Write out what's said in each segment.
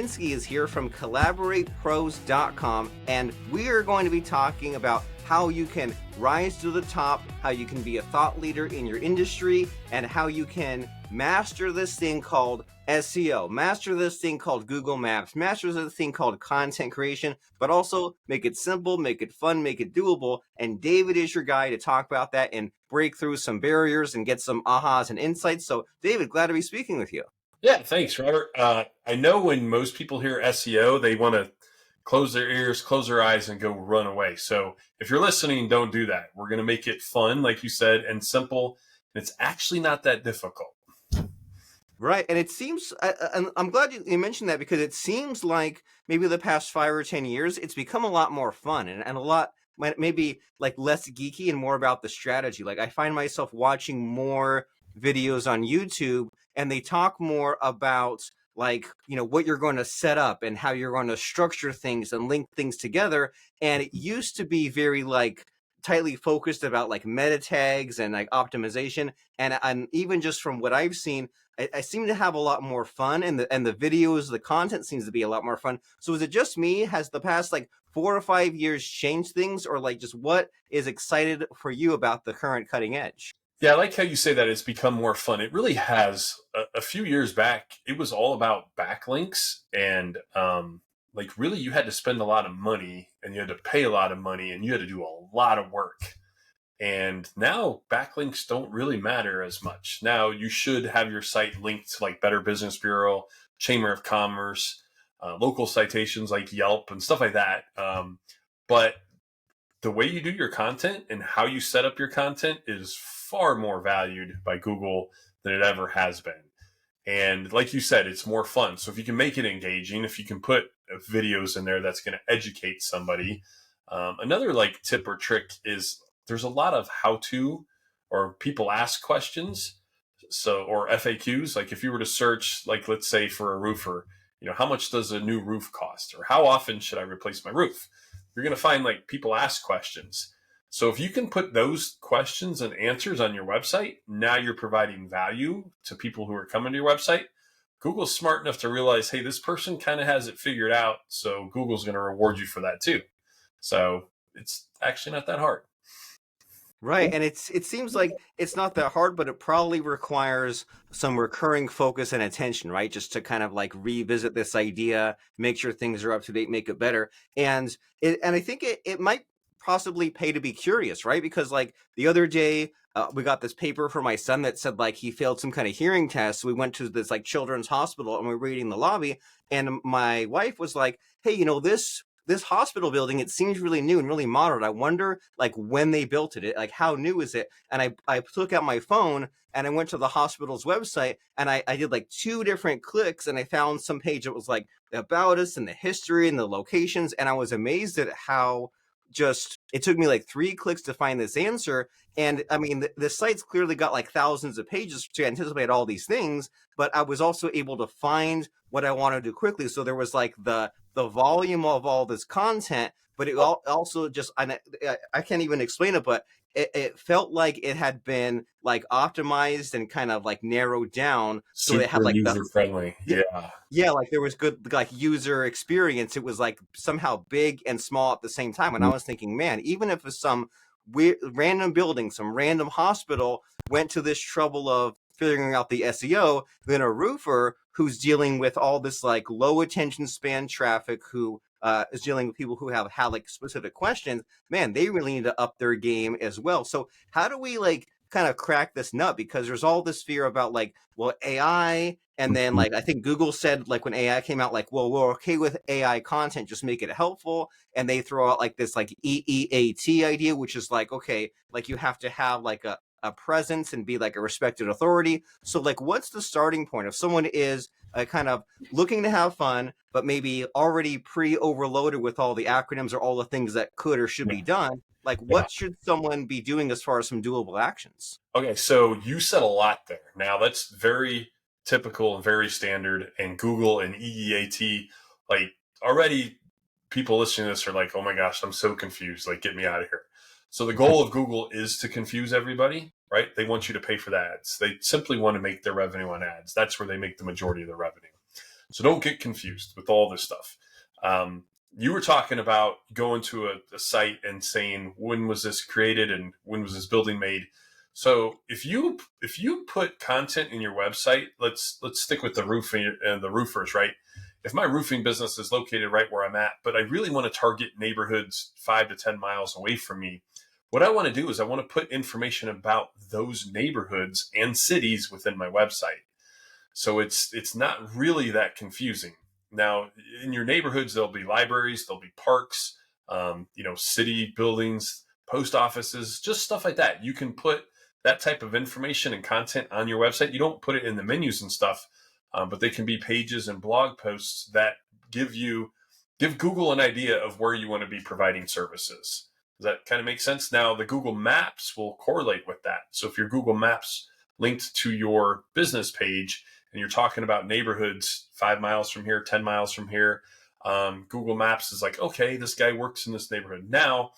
Kaminski is here from collaboratepros.com, and we are going to be talking about how you can rise to the top, how you can be a thought leader in your industry, and how you can master this thing called SEO, master this thing called Google Maps, master this thing called content creation, but also make it simple, make it fun, make it doable. And David is your guy to talk about that and break through some barriers and get some ahas and insights. So David, glad to be speaking with you. Yeah, thanks, Robert. I know when most people hear SEO, they want to close their ears, close their eyes, and go run away. So if you're listening, don't do that. We're going to make it fun, like you said, and simple. And it's actually not that difficult. Right. And it seems, I'm glad you mentioned that, because it seems like maybe the past 5 or 10 years, it's become a lot more fun and a lot, maybe like less geeky and more about the strategy. Like I find myself watching more videos on YouTube, and they talk more about like, what you're going to set up and how you're going to structure things and link things together. And it used to be very like tightly focused about like meta tags and like optimization. And even just from what I've seen, I seem to have a lot more fun, and the videos, the content seems to be a lot more fun. So is it just me? Has the past like 4 or 5 years changed things, or like just what is excited for you about the current cutting edge? Yeah, I like how you say that it's become more fun. It really has. A few years back, it was all about backlinks, and like really you had to spend a lot of money, and you had to pay a lot of money, and you had to do a lot of work. And now backlinks don't really matter as much. Now you should have your site linked to like Better Business Bureau, Chamber of Commerce, local citations like Yelp and stuff like that. But the way you do your content and how you set up your content is far more valued by Google than it ever has been. And like you said, it's more fun. So if you can make it engaging, if you can put videos in there that's going to educate somebody. Another like tip or trick is there's a lot of how-to or people ask questions. So, or FAQs, like if you were to search, like let's say for a roofer, how much does a new roof cost? Or how often should I replace my roof? You're going to find like people ask questions. So if you can put those questions and answers on your website, now you're providing value to people who are coming to your website. Google's smart enough to realize, hey, this person kind of has it figured out. So Google's going to reward you for that too. So it's actually not that hard. Right. And it seems like it's not that hard, but it probably requires some recurring focus and attention, right? Just to kind of like revisit this idea, make sure things are up to date, make it better. And I think it might possibly pay to be curious, right? Because like the other day, we got this paper for my son that said like he failed some kind of hearing test. We went to this like children's hospital, and we were reading the lobby, and my wife was like, hey, this hospital building, it seems really new and really modern. I wonder like when they built it, like how new is it? And I took out my phone and I went to the hospital's website, and I did like 2 different clicks, and I found some page that was like about us and the history and the locations. And I was amazed at how just it took me like 3 clicks to find this answer. And I mean, the site's clearly got like thousands of pages to anticipate all these things, but I was also able to find what I wanted to quickly. So there was like the volume of all this content, but it also just, I can't even explain it, but it felt like it had been like optimized and kind of like narrowed down. So Super it had like user friendly. Yeah. yeah, like there was good like user experience. It was like somehow big and small at the same time. And I was thinking, man, even if some weird random building, some random hospital went to this trouble of figuring out the SEO, then a roofer who's dealing with all this like low attention span traffic, who is dealing with people who have like specific questions, man, they really need to up their game as well. So how do we like kind of crack this nut? Because there's all this fear about like, well, AI, and then like I think Google said like when AI came out, like, well, we're okay with AI content, just make it helpful. And they throw out like this like EEAT idea, which is like, okay, like you have to have like a presence and be like a respected authority. So like, what's the starting point if someone is kind of looking to have fun, but maybe already pre-overloaded with all the acronyms or all the things that could or should be done? Like, what should someone be doing as far as some doable actions? Okay, so you said a lot there. Now that's very typical and very standard. And Google and EEAT, like already people listening to this are like, oh my gosh, I'm so confused. Like, get me out of here. So the goal of Google is to confuse everybody, right? They want you to pay for the ads. They simply want to make their revenue on ads. That's where they make the majority of their revenue. So don't get confused with all this stuff. You were talking about going to a site and saying, when was this created and when was this building made? So if you put content in your website, let's stick with the roofing and the roofers, right? If my roofing business is located right where I'm at, but I really want to target neighborhoods 5 to 10 miles away from me, what I want to do is I want to put information about those neighborhoods and cities within my website. So it's not really that confusing. Now, in your neighborhoods, there'll be libraries, there'll be parks, city buildings, post offices, just stuff like that. You can put that type of information and content on your website. You don't put it in the menus and stuff, but they can be pages and blog posts that give Google an idea of where you want to be providing services. Does that kind of make sense? Now, the Google Maps will correlate with that. So if your Google Maps linked to your business page and you're talking about neighborhoods 5 miles from here, 10 miles from here, Google Maps is like, okay, this guy works in this neighborhood. Now,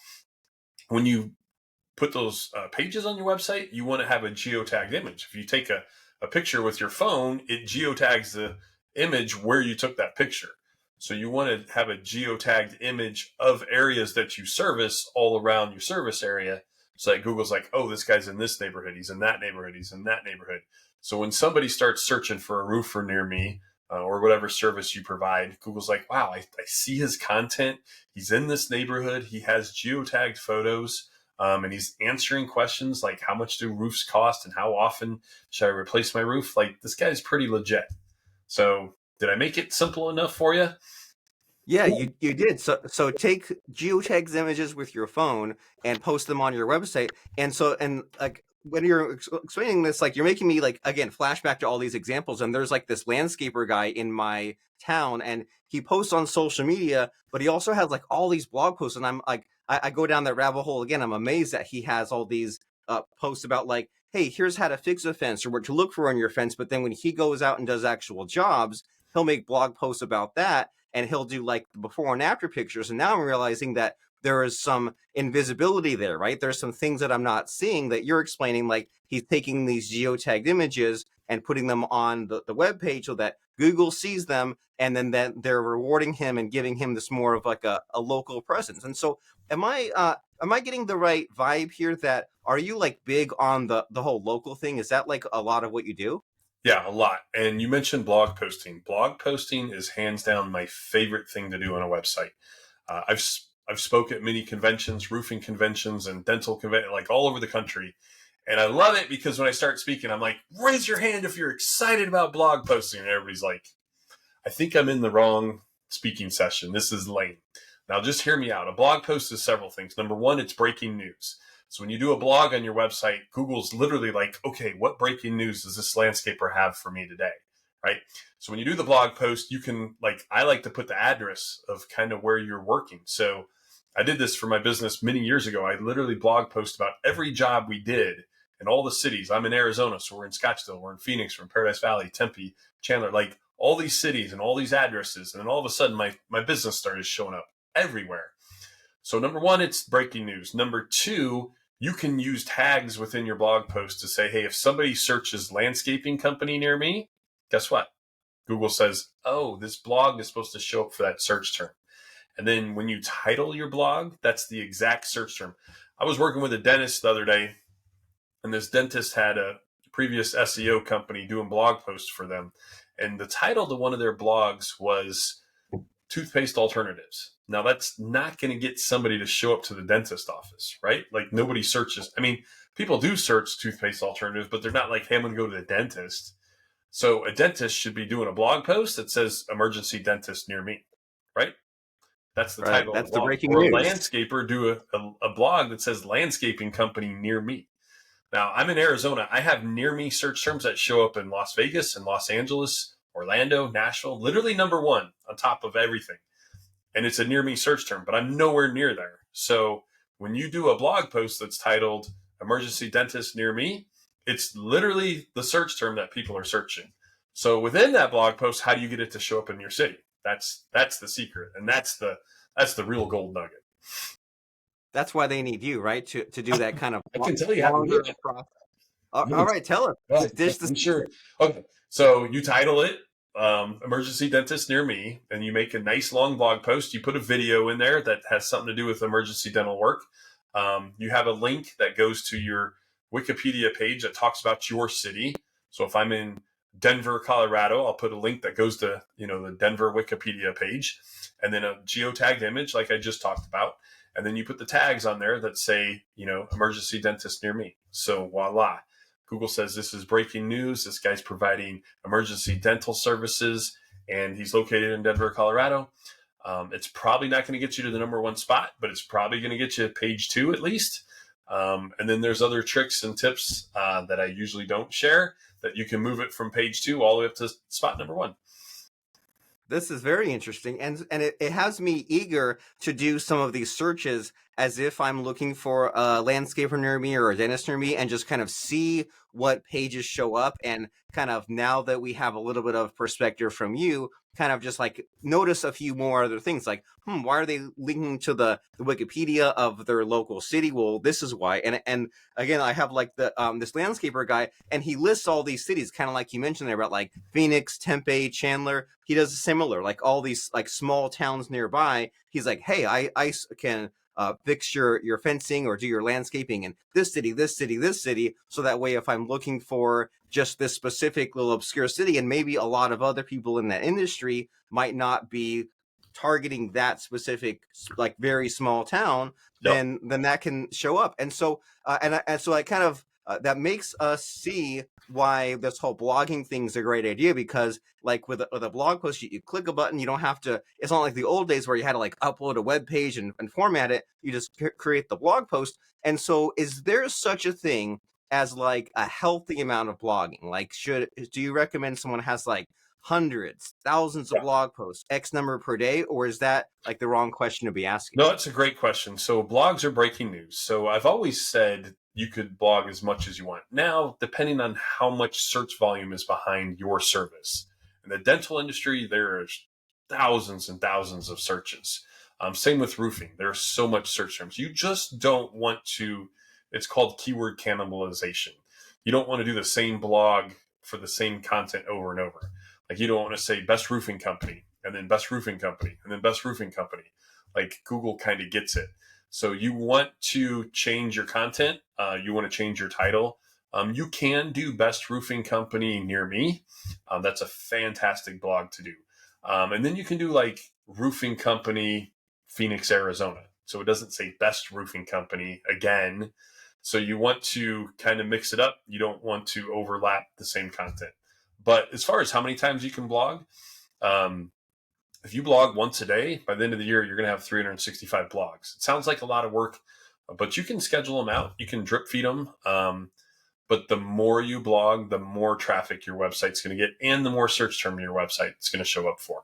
when you put those pages on your website, you want to have a geotagged image. If you take a picture with your phone, it geotags the image where you took that picture. So you want to have a geotagged image of areas that you service all around your service area. So that Google's like, oh, this guy's in this neighborhood, he's in that neighborhood, he's in that neighborhood. So when somebody starts searching for a roofer near me, or whatever service you provide, Google's like, wow, I see his content. He's in this neighborhood. He has geotagged photos. And he's answering questions like, how much do roofs cost and how often should I replace my roof? Like, this guy's pretty legit. So did I make it simple enough for you? Yeah, you did. So take geotags images with your phone and post them on your website. And like when you're explaining this, like you're making me like again flashback to all these examples. And there's like this landscaper guy in my town, and he posts on social media, but he also has like all these blog posts. And I'm like, I go down that rabbit hole again. I'm amazed that he has all these posts about like, hey, here's how to fix a fence or what to look for on your fence. But then when he goes out and does actual jobs, he'll make blog posts about that, and he'll do like the before and after pictures. And now I'm realizing that there is some invisibility there, right? There's some things that I'm not seeing that you're explaining, like he's taking these geotagged images and putting them on the web page so that Google sees them, and then that they're rewarding him and giving him this more of like a local presence. And so am I getting the right vibe here? That are you like big on the whole local thing? Is that like a lot of what you do? Yeah, a lot. And you mentioned blog posting. Blog posting is hands down my favorite thing to do on a website. I've spoke at many conventions, roofing conventions, and dental conventions, like all over the country. And I love it because when I start speaking, I'm like, raise your hand if you're excited about blog posting. And everybody's like, I think I'm in the wrong speaking session. This is lame. Now, just hear me out. A blog post is several things. Number one, it's breaking news. So when you do a blog on your website, Google's literally like, okay, what breaking news does this landscaper have for me today? Right. So when you do the blog post, you can I like to put the address of kind of where you're working. So I did this for my business many years ago. I literally blog post about every job we did in all the cities. I'm in Arizona, so we're in Scottsdale, we're in Phoenix, we're in Paradise Valley, Tempe, Chandler, like all these cities and all these addresses. And then all of a sudden my business started showing up everywhere. So number one, it's breaking news. Number two, you can use tags within your blog post to say, hey, if somebody searches landscaping company near me, guess what? Google says, oh, this blog is supposed to show up for that search term. And then when you title your blog, that's the exact search term. I was working with a dentist the other day, and this dentist had a previous SEO company doing blog posts for them. And the title to one of their blogs was toothpaste alternatives. Now, that's not going to get somebody to show up to the dentist office, right? Like nobody searches. I mean, people do search toothpaste alternatives, but they're not like, hey, I'm going to go to the dentist. So a dentist should be doing a blog post that says emergency dentist near me, right? That's the Right. title of the That's the blog. breaking Or a news. landscaper do a blog that says landscaping company near me. Now, I'm in Arizona. I have near me search terms that show up in Las Vegas and Los Angeles, Orlando, Nashville, literally number one on top of everything. And it's a near me search term, but I'm nowhere near there. So when you do a blog post that's titled emergency dentist near me, it's literally the search term that people are searching. So within that blog post, how do you get it to show up in your city? That's the secret. And that's the real gold nugget. That's why they need you, right? To do that kind of I can tell you how to do longer it. process. All right, tell us. Right. Dish the I'm sure. secret. Okay. So you title it, emergency dentist near me, and you make a nice long blog post. You put a video in there that has something to do with emergency dental work. You have a link that goes to your Wikipedia page that talks about your city. So if I'm in Denver, Colorado, I'll put a link that goes to, the Denver Wikipedia page, and then a geotagged image like I just talked about. And then you put the tags on there that say, emergency dentist near me. So voila. Google says this is breaking news. This guy's providing emergency dental services, and he's located in Denver, Colorado. It's probably not going to get you to the number one spot, but it's probably going to get you page 2 at least. And then there's other tricks and tips that I usually don't share that you can move it from page 2 all the way up to spot number 1. This is very interesting, and it has me eager to do some of these searches as if I'm looking for a landscaper near me or a dentist near me, and just kind of see what pages show up, and kind of, now that we have a little bit of perspective from you, kind of just like notice a few more other things, like, why are they linking to the Wikipedia of their local city? Well, this is why. And again, I have like the this landscaper guy, and he lists all these cities, kind of like you mentioned there about like Phoenix, Tempe, Chandler. He does similar, like all these like small towns nearby. He's like, hey, I can fix your fencing or do your landscaping in this city, this city, this city. So that way, if I'm looking for just this specific little obscure city, and maybe a lot of other people in that industry might not be targeting that specific, like very small town, Yep. then that can show up. And so and so I kind of that makes us see why this whole blogging thing is a great idea, because like with a blog post, you click a button, you don't have to, it's not like the old days where you had to like upload a web page and format it. You just create the blog post. And so is there such a thing as like a healthy amount of blogging? Like, do you recommend someone has like hundreds, thousands of Yeah. blog posts, X number per day, or is that like the wrong question to be asking? No, it's a great question. So blogs are breaking news. So I've always said you could blog as much as you want. Now, depending on how much search volume is behind your service. In the dental industry, there's thousands and thousands of searches. Same with roofing. There's so much search terms. You just don't want to, it's called keyword cannibalization. You don't want to do the same blog for the same content over and over. Like, you don't want to say best roofing company and then best roofing company and then best roofing company. Like, Google kind of gets it. So you want to change your content. You want to change your title. You can do best roofing company near me. That's a fantastic blog to do. And then you can do like roofing company, Phoenix, Arizona. So it doesn't say best roofing company again. So you want to kind of mix it up. You don't want to overlap the same content. But as far as how many times you can blog, if you blog once a day, by the end of the year, you're going to have 365 blogs. It sounds like a lot of work, but you can schedule them out. You can drip feed them. But the more you blog, the more traffic your website's going to get, and the more search term your website is going to show up for.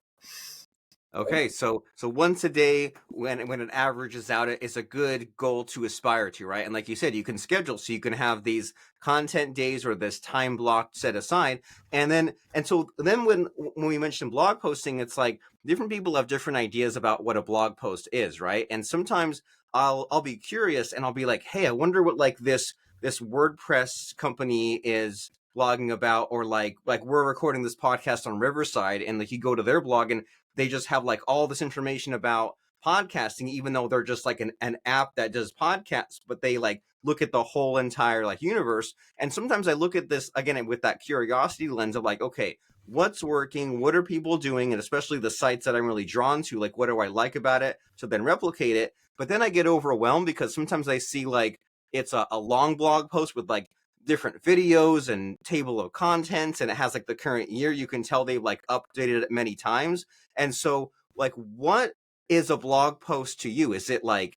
Okay, so once a day, when it averages out, it is a good goal to aspire to, right? And like you said, you can schedule, so you can have these content days or this time block set aside, and so then when we mentioned blog posting, it's like different people have different ideas about what a blog post is, right? And sometimes I'll be curious and I'll be like, hey, I wonder what like this WordPress company is blogging about, or like we're recording this podcast on Riverside, and like you go to their blog and they just have like all this information about podcasting, even though they're just like an app that does podcasts, but they like look at the whole entire like universe. And sometimes I look at this again with that curiosity lens of like, okay, what's working? What are people doing? And especially the sites that I'm really drawn to, like, what do I like about it? To then replicate it. But then I get overwhelmed because sometimes I see like it's a long blog post with like different videos and table of contents, and it has like the current year. You can tell they've like updated it many times. And so like, what is a blog post to you? Is it like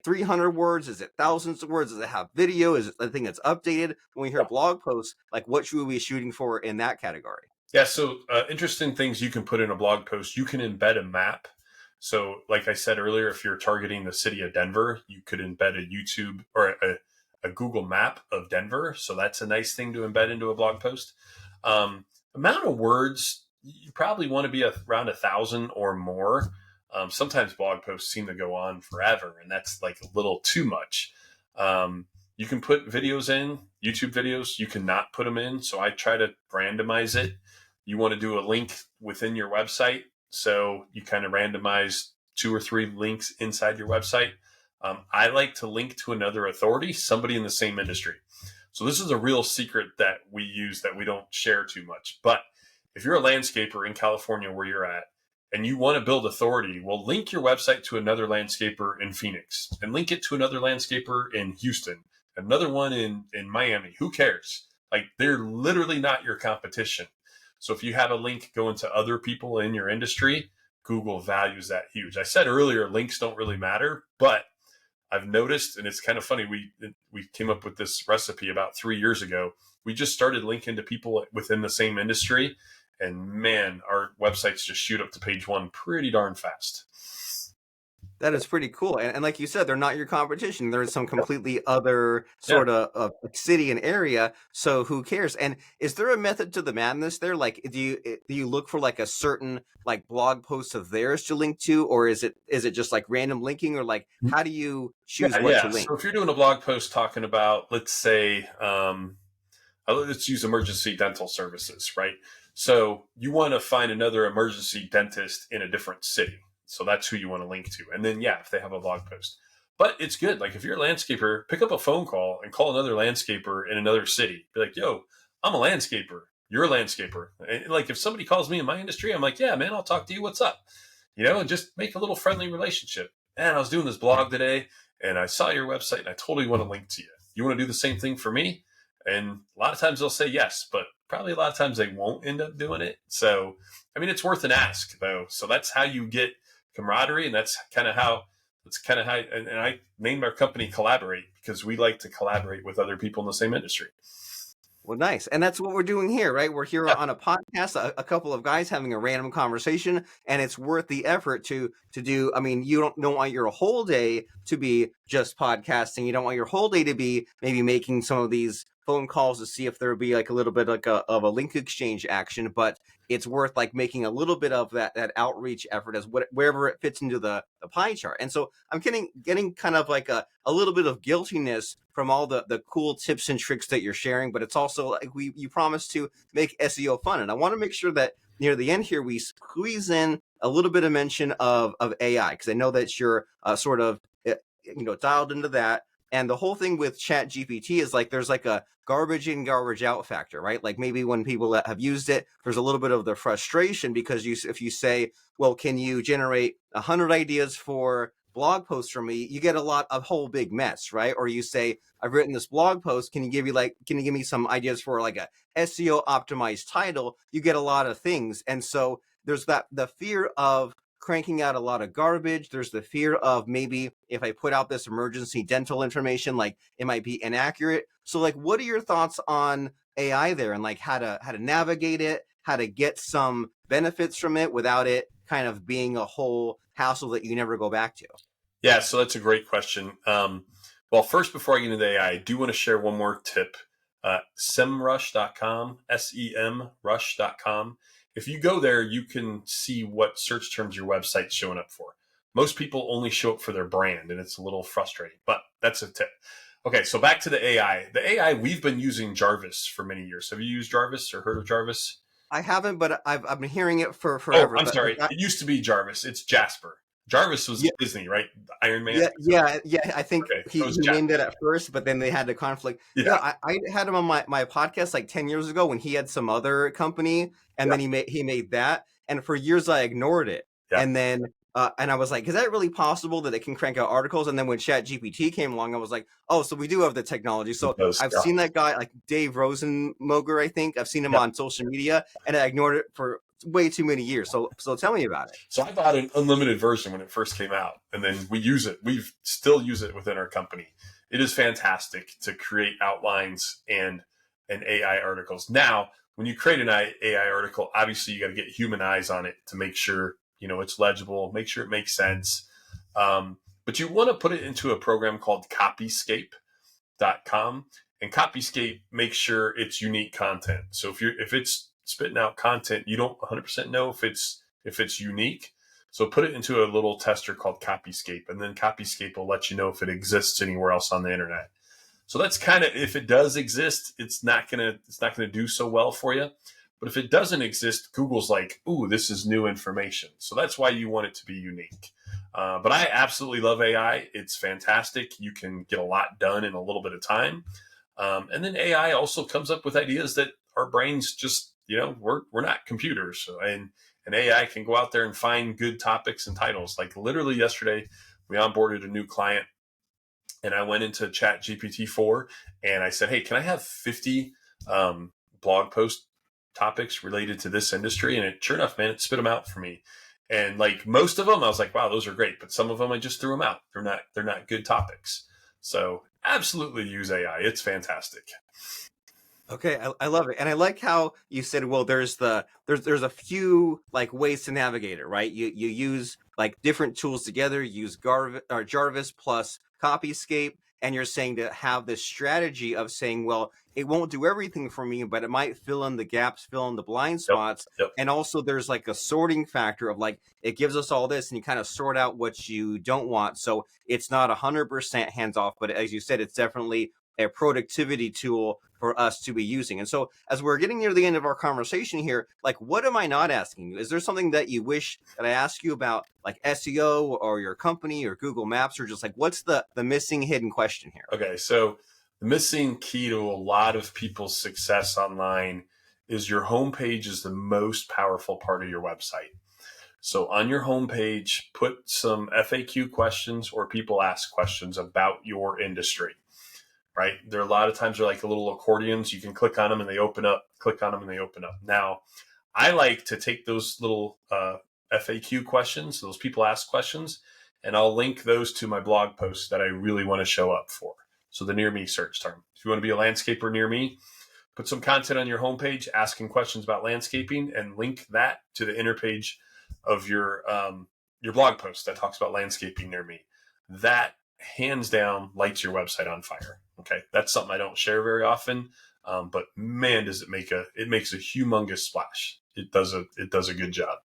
300 words? Is it thousands of words? Does it have video? Is it a thing that's updated? When we hear blog posts, like, what should we be shooting for in that category? Yeah, so interesting things you can put in a blog post. You can embed a map. So like I said earlier, if you're targeting the city of Denver, you could embed a YouTube or a Google map of Denver. So that's a nice thing to embed into a blog post. Amount of words, you probably want to be around 1,000 or more. Sometimes blog posts seem to go on forever, and that's like a little too much. You can put videos in, YouTube videos. You cannot put them in. So I try to randomize it. You want to do a link within your website. So you kind of randomize 2 or 3 links inside your website. I like to link to another authority, somebody in the same industry. So this is a real secret that we use that we don't share too much. But if you're a landscaper in California where you're at and you want to build authority, well, link your website to another landscaper in Phoenix and link it to another landscaper in Houston, another one in Miami. Who cares? Like, they're literally not your competition. So if you have a link going to other people in your industry, Google values that huge. I said earlier, links don't really matter, but I've noticed, and it's kind of funny, we came up with this recipe about 3 years ago. We just started linking to people within the same industry, and man, our websites just shoot up to page 1 pretty darn fast. That is pretty cool. And like you said, they're not your competition. They're in some completely other Yeah. sort of city and area. So who cares? And is there a method to the madness there? Like, do you look for like a certain like blog post of theirs to link to, or is it just like random linking, or like how do you choose Yeah, what to yeah. link? So if you're doing a blog post talking about, let's say, let's use emergency dental services, right? So you want to find another emergency dentist in a different city. So that's who you want to link to. And then, yeah, if they have a blog post. But it's good. Like, if you're a landscaper, pick up a phone call and call another landscaper in another city. Be like, yo, I'm a landscaper. You're a landscaper. And like, if somebody calls me in my industry, I'm like, yeah, man, I'll talk to you. What's up? And just make a little friendly relationship. And I was doing this blog today and I saw your website and I totally want to link to you. You want to do the same thing for me? And a lot of times they'll say yes, but probably a lot of times they won't end up doing it. So, I mean, it's worth an ask though. So that's how you get camaraderie. And that's kind of how, and I named our company Collaborate because we like to collaborate with other people in the same industry. Well, nice. And that's what we're doing here, right? We're here Yeah. on a podcast, a couple of guys having a random conversation, and it's worth the effort to do. I mean, you don't want your whole day to be just podcasting. You don't want your whole day to be maybe making some of these phone calls to see if there would be like a little bit like of a link exchange action, but it's worth like making a little bit of that outreach effort as wherever it fits into the pie chart. And so I'm getting kind of like a little bit of guiltiness from all the cool tips and tricks that you're sharing, but it's also like you promised to make SEO fun. And I want to make sure that near the end here, we squeeze in a little bit of mention of AI, because I know that you're sort of, dialed into that. And the whole thing with Chat GPT is like there's like a garbage in, garbage out factor, right? Like maybe when people have used it, there's a little bit of the frustration because if you say, well, can you generate 100 ideas for blog posts for me? You get a whole big mess, right? Or you say, I've written this blog post. Can you give me some ideas for like a SEO optimized title? You get a lot of things. And so there's the fear of cranking out a lot of garbage. There's the fear of maybe if I put out this emergency dental information, like it might be inaccurate. So like, what are your thoughts on AI there, and like how to navigate it, how to get some benefits from it without it kind of being a whole hassle that you never go back to? Yeah, so that's a great question. Well, first, before I get into AI, I do want to share one more tip. Semrush.com, SEMrush.com. If you go there, you can see what search terms your website's showing up for. Most people only show up for their brand, and it's a little frustrating, but that's a tip. Okay, so back to the AI. The AI, we've been using Jarvis for many years. Have you used Jarvis or heard of Jarvis? I haven't, but I've been hearing it for Oh, forever. I'm But like, sorry. It used to be Jarvis. It's Jasper. Jarvis was yeah, Disney, right? Iron Man. yeah, So, yeah. I think okay, he so it's named it Jasper. at first, but then they had the conflict. Yeah, Yeah, I had him on my podcast like 10 years ago when he had some other company, and yeah, then he made that, and for years I ignored it, yeah. and then and I was like, is that really possible that it can crank out articles? And then when Chat GPT came along, I was like, oh, so we do have the technology. It So does. I've Yeah, seen that guy like Dave Rosenmoger, I think I've seen him yeah. on social media, and I ignored it for way too many years. So tell me about it. So I bought an unlimited version when it first came out, and then we use it. We still use it within our company. It is fantastic to create outlines and AI articles. Now, when you create an AI article, obviously you got to get human eyes on it to make sure it's legible, make sure it makes sense. But you want to put it into a program called Copyscape.com, and Copyscape makes sure it's unique content. So if it's spitting out content, you don't 100% know if it's unique. So put it into a little tester called Copyscape, and then Copyscape will let you know if it exists anywhere else on the internet. So that's kind of, if it does exist, it's not gonna do so well for you. But if it doesn't exist, Google's like, ooh, this is new information. So that's why you want it to be unique. But I absolutely love AI. It's fantastic. You can get a lot done in a little bit of time. And then AI also comes up with ideas that our brains just, we're not computers. And AI can go out there and find good topics and titles. Like literally yesterday, we onboarded a new client and I went into Chat GPT-4 and I said, hey, can I have 50 blog post topics related to this industry? And sure enough, man, it spit them out for me. And like most of them, I was like, wow, those are great. But some of them, I just threw them out. They're not good topics. So absolutely use AI. It's fantastic. Okay, I love it, and I like how you said, well, there's a few like ways to navigate it, right? You use like different tools together. You use Jarvis plus Copyscape, and you're saying to have this strategy of saying, well, it won't do everything for me, but it might fill in the gaps, fill in the blind Yep. spots, Yep. and also there's like a sorting factor of like it gives us all this, and you kind of sort out what you don't want. So it's not 100% hands off, but as you said, it's definitely a productivity tool for us to be using. And so as we're getting near the end of our conversation here, like what am I not asking you? Is there something that you wish that I ask you about like SEO or your company or Google Maps, or just like what's the missing hidden question here? Okay, so the missing key to a lot of people's success online is your homepage is the most powerful part of your website. So on your homepage, put some FAQ questions or people ask questions about your industry, right? There are a lot of times they're like little accordions. You can click on them and they open up, click on them and they open up. Now, I like to take those little FAQ questions, those people ask questions, and I'll link those to my blog posts that I really want to show up for. So the near me search term. If you want to be a landscaper near me, put some content on your homepage asking questions about landscaping and link that to the inner page of your blog post that talks about landscaping near me. That hands down lights your website on fire. Okay, that's something I don't share very often, but man, does it makes a humongous splash. It does a good job.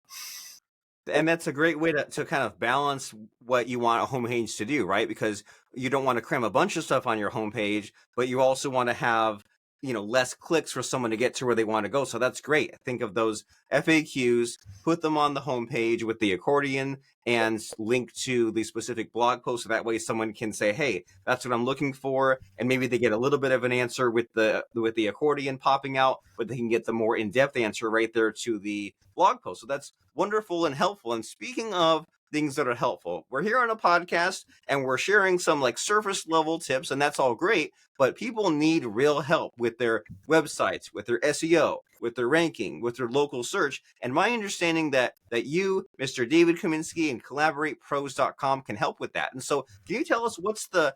And that's a great way to kind of balance what you want a homepage to do, right? Because you don't want to cram a bunch of stuff on your homepage, but you also want to have, less clicks for someone to get to where they want to go. So that's great. Think of those FAQs, put them on the homepage with the accordion and link to the specific blog post. So that way someone can say, hey, that's what I'm looking for. And maybe they get a little bit of an answer with the accordion popping out, but they can get the more in-depth answer right there to the blog post. So that's wonderful and helpful. And speaking of things that are helpful, we're here on a podcast and we're sharing some like surface level tips, and that's all great, but people need real help with their websites, with their SEO, with their ranking, with their local search. And my understanding that you, Mr. David Kaminski, and collaboratepros.com can help with that. And so can you tell us what's the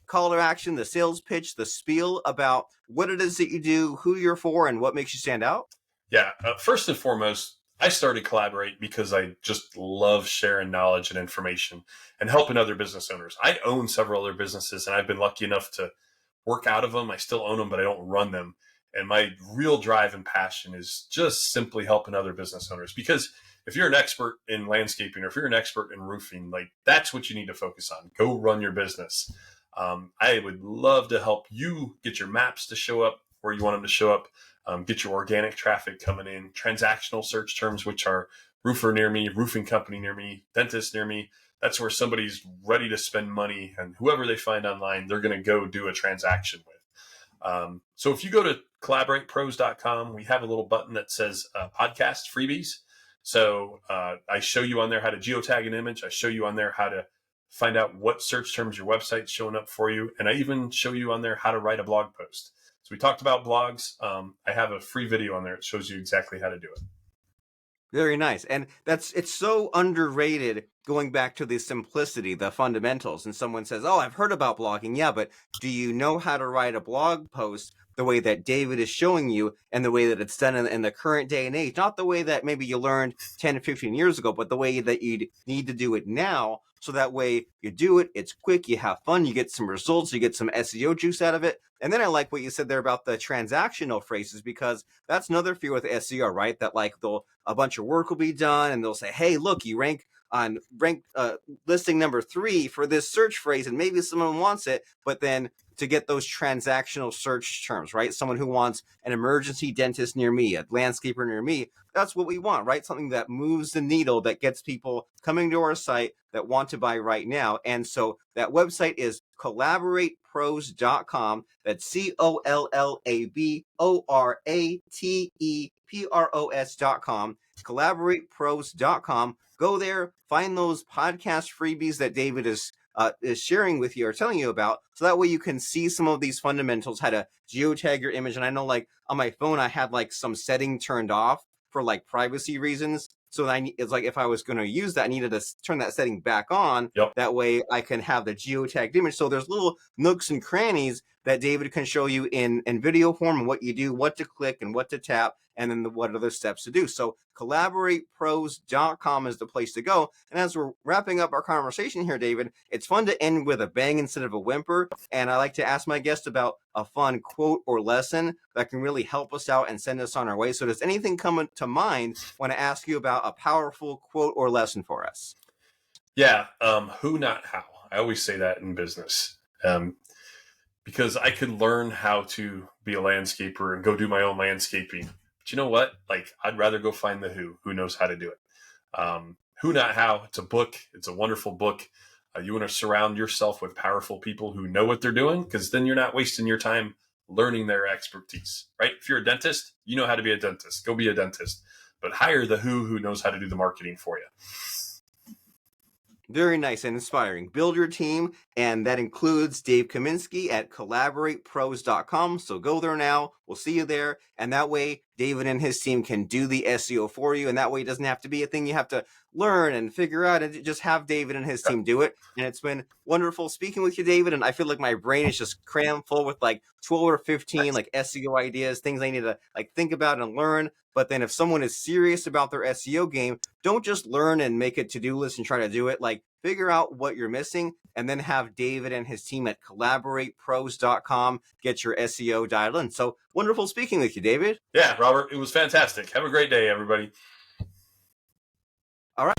call to action, the sales pitch, the spiel about what it is that you do, who you're for, and what makes you stand out? Yeah, first and foremost, I started Collaborate because I just love sharing knowledge and information and helping other business owners. I own several other businesses and I've been lucky enough to work out of them. I still own them, but I don't run them. And my real drive and passion is just simply helping other business owners. Because if you're an expert in landscaping or if you're an expert in roofing, like that's what you need to focus on. Go run your business. I would love to help you get your maps to show up where you want them to show up. Get your organic traffic coming in, transactional search terms, which are roofer near me, roofing company near me, dentist near me. That's where somebody's ready to spend money, and whoever they find online, they're going to go do a transaction with. So if you go to collaboratepros.com, we have a little button that says podcast freebies. So I show you on there how to geotag an image. I show you on there how to find out what search terms your website's showing up for you. And I even show you on there how to write a blog post. So we talked about blogs. I have a free video on there. It shows you exactly how to do it. Very nice. And it's so underrated, going back to the simplicity, the fundamentals. And someone says, oh, I've heard about blogging. Yeah, but do you know how to write a blog post the way that David is showing you and the way that it's done in the current day and age? Not the way that maybe you learned 10 to 15 years ago, but the way that you need to do it now. So that way you do it, it's quick, you have fun, you get some results, you get some SEO juice out of it. And then I like what you said there about the transactional phrases, because that's another fear with SEO, right? That like a bunch of work will be done and they'll say, hey, look, you rank on rank listing number 3 for this search phrase, and maybe someone wants it, but then to get those transactional search terms, right? Someone who wants an emergency dentist near me, a landscaper near me, that's what we want, right? Something that moves the needle, that gets people coming to our site that want to buy right now. And so that website is collaboratepros.com. That's collaboratepros.com. Collaboratepros.com. Go there, find those podcast freebies that David is sharing with you or telling you about, so that way you can see some of these fundamentals, how to geotag your image. And I know, like, on my phone I had like some setting turned off for like privacy reasons, so it's like if I was going to use that, I needed to turn that setting back on. Yep. That way I can have the geotagged image. So there's little nooks and crannies that David can show you in video form, and what you do, what to click and what to tap, and then what other steps to do. So collaboratepros.com is the place to go. And as we're wrapping up our conversation here, David, it's fun to end with a bang instead of a whimper. And I like to ask my guests about a fun quote or lesson that can really help us out and send us on our way. So does anything come to mind when I ask you about a powerful quote or lesson for us? Yeah. Who, not how. I always say that in business. Because I could learn how to be a landscaper and go do my own landscaping. But you know what? Like, I'd rather go find the who knows how to do it. Who, not how. It's a book. It's a wonderful book. You want to surround yourself with powerful people who know what they're doing, because then you're not wasting your time learning their expertise, right? If you're a dentist, you know how to be a dentist. Go be a dentist. But hire the who knows how to do the marketing for you. Very nice and inspiring. Build your team, and that includes Dave Kaminski at collaboratepros.com. So go there now. We'll see you there. And that way, David and his team can do the SEO for you. And that way, it doesn't have to be a thing you have to learn and figure out, and just have David and his team do it. And it's been wonderful speaking with you, David. And I feel like my brain is just crammed full with like 12 or 15 like SEO ideas, things I need to like think about and learn. But then if someone is serious about their SEO game, don't just learn and make a to-do list and try to do it. Like, figure out what you're missing, and then have David and his team at collaboratepros.com get your SEO dialed in. So wonderful speaking with you, David. Yeah, Robert, it was fantastic. Have a great day, everybody. All right.